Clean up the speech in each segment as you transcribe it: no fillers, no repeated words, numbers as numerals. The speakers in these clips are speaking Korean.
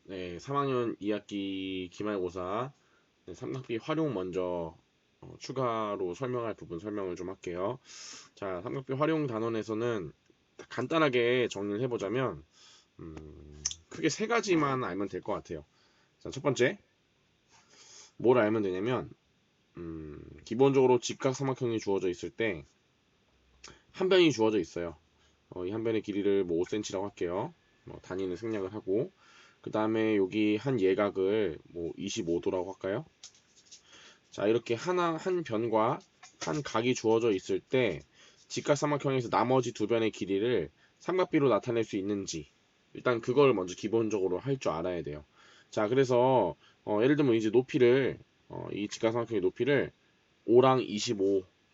네, 3학년 2학기 기말고사 삼각비 활용 먼저 추가로 설명할 부분 설명을 좀 할게요. 자, 삼각비 활용 단원에서는 간단하게 정리를 해보자면 크게 세 가지만 알면 될 것 같아요. 자, 첫 번째, 뭘 알면 되냐면 기본적으로 직각삼각형이 주어져 있을 때 한 변이 주어져 있어요. 이 한 변의 길이를 뭐 5cm라고 할게요. 단위는 생략을 하고 그 다음에 여기 한 예각을 뭐 25도라고 할까요? 자, 이렇게 한 변과 한 각이 주어져 있을 때 직각삼각형에서 나머지 두 변의 길이를 삼각비로 나타낼 수 있는지 일단 그걸 먼저 기본적으로 할 줄 알아야 돼요. 자, 그래서 예를 들면 이제 높이를 이 직각삼각형의 높이를 5랑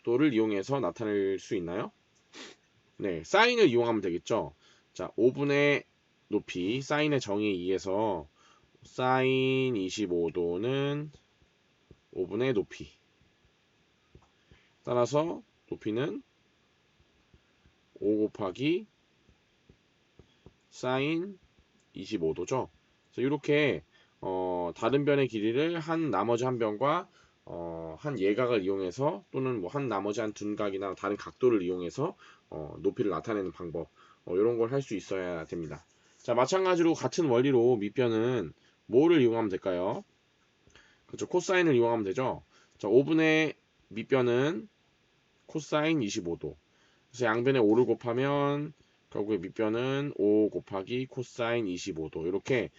25도를 이용해서 나타낼 수 있나요? 네, 사인을 이용하면 되겠죠. 자, 5분의 높이, 사인의 정의에 의해서 사인 25도는 5분의 높이. 따라서 높이는 5 곱하기 사인 25도죠. 그래서 이렇게 다른 변의 길이를 한 나머지 한 변과 한 예각을 이용해서 또는 뭐 한 나머지 한 둔각이나 다른 각도를 이용해서 높이를 나타내는 방법 이런 걸 할 수 있어야 됩니다. 자, 마찬가지로 같은 원리로 밑변은 뭐를 이용하면 될까요? 그렇죠. 코사인을 이용하면 되죠. 자, 5분의 밑변은 코사인 25도. 그래서 양변에 5를 곱하면 결국에 밑변은 5 곱하기 코사인 25도 이렇게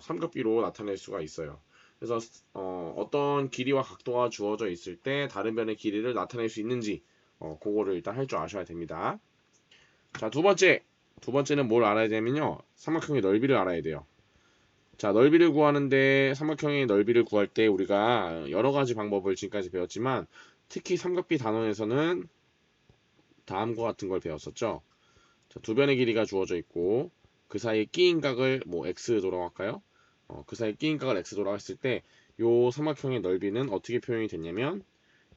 삼각비로 나타낼 수가 있어요. 그래서 떤 길이와 각도가 주어져 있을 때 다른 변의 길이를 나타낼 수 있는지 그거를 일단 할 줄 아셔야 됩니다. 자, 두 번째는 뭘 알아야 되냐면요. 삼각형의 넓이를 알아야 돼요. 자, 넓이를 구하는데 삼각형의 넓이를 구할 때 우리가 여러 가지 방법을 지금까지 배웠지만 특히 삼각비 단원에서는 다음과 같은 걸 배웠었죠. 자, 두 변의 길이가 주어져 있고 그 사이에 끼인 각을 뭐 x도라고 할까요? 그 사이에 끼인 각을 x도라고 했을 때 요 삼각형의 넓이는 어떻게 표현이 됐냐면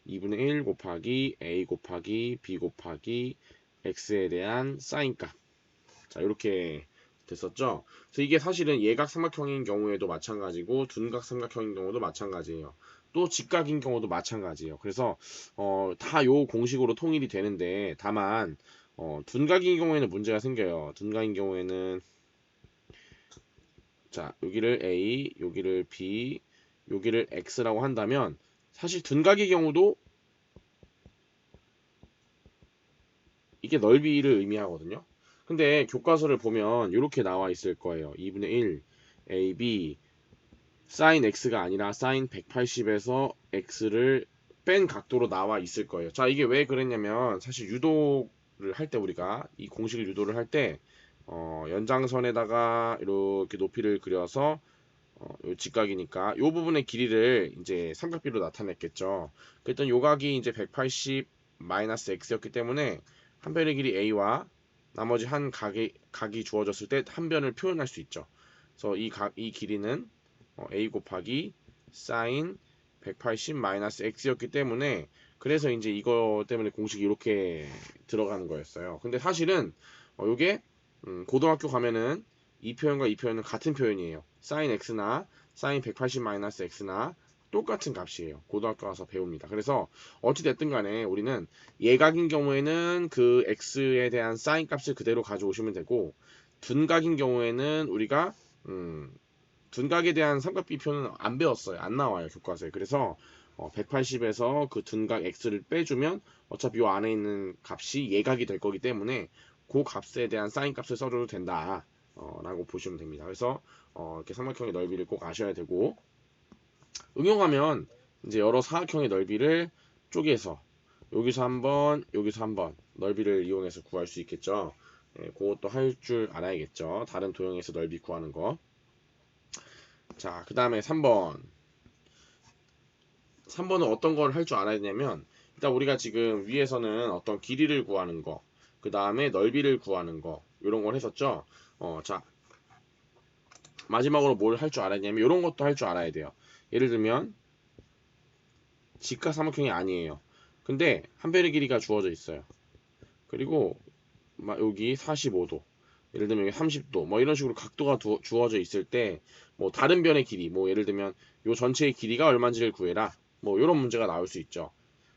2분의 1 곱하기 a 곱하기 b 곱하기 x에 대한 사인값. 자, 이렇게 됐었죠. 그래서 이게 사실은 예각 삼각형인 경우에도 마찬가지고 둔각 삼각형인 경우도 마찬가지예요. 또 직각인 경우도 마찬가지예요. 그래서 다 요 공식으로 통일이 되는데 다만 둔각인 경우에는 문제가 생겨요. 둔각인 경우에는 자, 여기를 A, 여기를 B, 여기를 X라고 한다면 사실 둔각의 경우도 이게 넓이를 의미하거든요. 근데 교과서를 보면 이렇게 나와 있을 거예요. 2분의 1 AB sin x가 아니라 sin 180에서 x를 뺀 각도로 나와 있을 거예요. 자, 이게 왜 그랬냐면 사실 유도를 할 때 우리가 이 공식을 유도를 할 때 연장선에다가 이렇게 높이를 그려서 요 직각이니까 요 부분의 길이를 이제 삼각비로 나타냈겠죠. 그랬더니 요 각이 이제 180 마이너스 x였기 때문에 한 변의 길이 a와 나머지 한 각이 주어졌을 때 한 변을 표현할 수 있죠. 그래서 이 길이는 a 곱하기 sin 180 마이너스 x였기 때문에 그래서 이제 이거 때문에 공식이 이렇게 들어가는 거였어요. 근데 사실은 요게 고등학교 가면은 이 표현과 이 표현은 같은 표현이에요. sin x나 sin 180 마이너스 x나 똑같은 값이에요. 고등학교 가서 배웁니다. 그래서 어찌 됐든 간에 우리는 예각인 경우에는 그 x에 대한 sin 값을 그대로 가져오시면 되고 둔각인 경우에는 우리가 둔각에 대한 삼각비표는 안 배웠어요. 안 나와요, 교과서에. 그래서 180에서 그 둔각 x를 빼주면 어차피 이 안에 있는 값이 예각이 될 거기 때문에 그 값에 대한 사인 값을 써줘도 된다. 라고 보시면 됩니다. 그래서 이렇게 삼각형의 넓이를 꼭 아셔야 되고 응용하면 이제 여러 사각형의 넓이를 쪼개서 여기서 한번 여기서 한번 넓이를 이용해서 구할 수 있겠죠. 예, 그것도 할 줄 알아야겠죠. 다른 도형에서 넓이 구하는 거. 자, 그 다음에 3번. 3번은 어떤 걸 할 줄 알아야 되냐면 일단 우리가 지금 위에서는 어떤 길이를 구하는 거, 그 다음에 넓이를 구하는 거 이런 걸 했었죠. 자, 마지막으로 뭘 할 줄 알아야 되냐면 이런 것도 할 줄 알아야 돼요. 예를 들면 직각삼각형이 아니에요. 근데 한 변의 길이가 주어져 있어요. 그리고 여기 45도. 예를 들면 30도 뭐 이런 식으로 각도가 주어져 있을 때 뭐 다른 변의 길이 뭐 예를 들면 요 전체의 길이가 얼마인지를 구해라 뭐 이런 문제가 나올 수 있죠.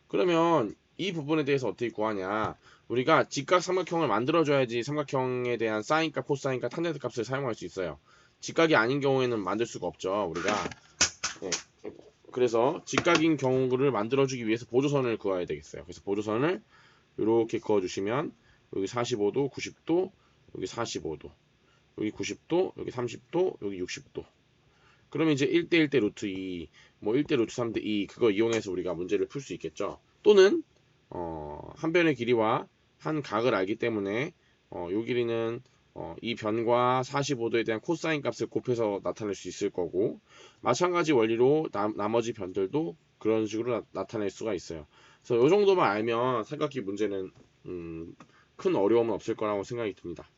그러면 이 부분에 대해서 어떻게 구하냐, 우리가 직각 삼각형을 만들어줘야지 삼각형에 대한 사인값, 코사인값, 탄젠트 값을 사용할 수 있어요. 직각이 아닌 경우에는 만들 수가 없죠 우리가. 네. 그래서 직각인 경우를 만들어주기 위해서 보조선을 그어야 되겠어요. 그래서 보조선을 이렇게 그어주시면 여기 45도, 90도, 여기 45도, 여기 90도, 여기 30도, 여기 60도. 그러면 이제 1대 1대 루트 2, 뭐 1대 루트 3대 2 그거 이용해서 우리가 문제를 풀 수 있겠죠. 또는 한 변의 길이와 한 각을 알기 때문에 요 길이는 이 변과 45도에 대한 코사인 값을 곱해서 나타낼 수 있을 거고, 마찬가지 원리로 나머지 변들도 그런 식으로 나타낼 수가 있어요. 그래서 요 정도만 알면 삼각기 문제는 큰 어려움은 없을 거라고 생각이 듭니다.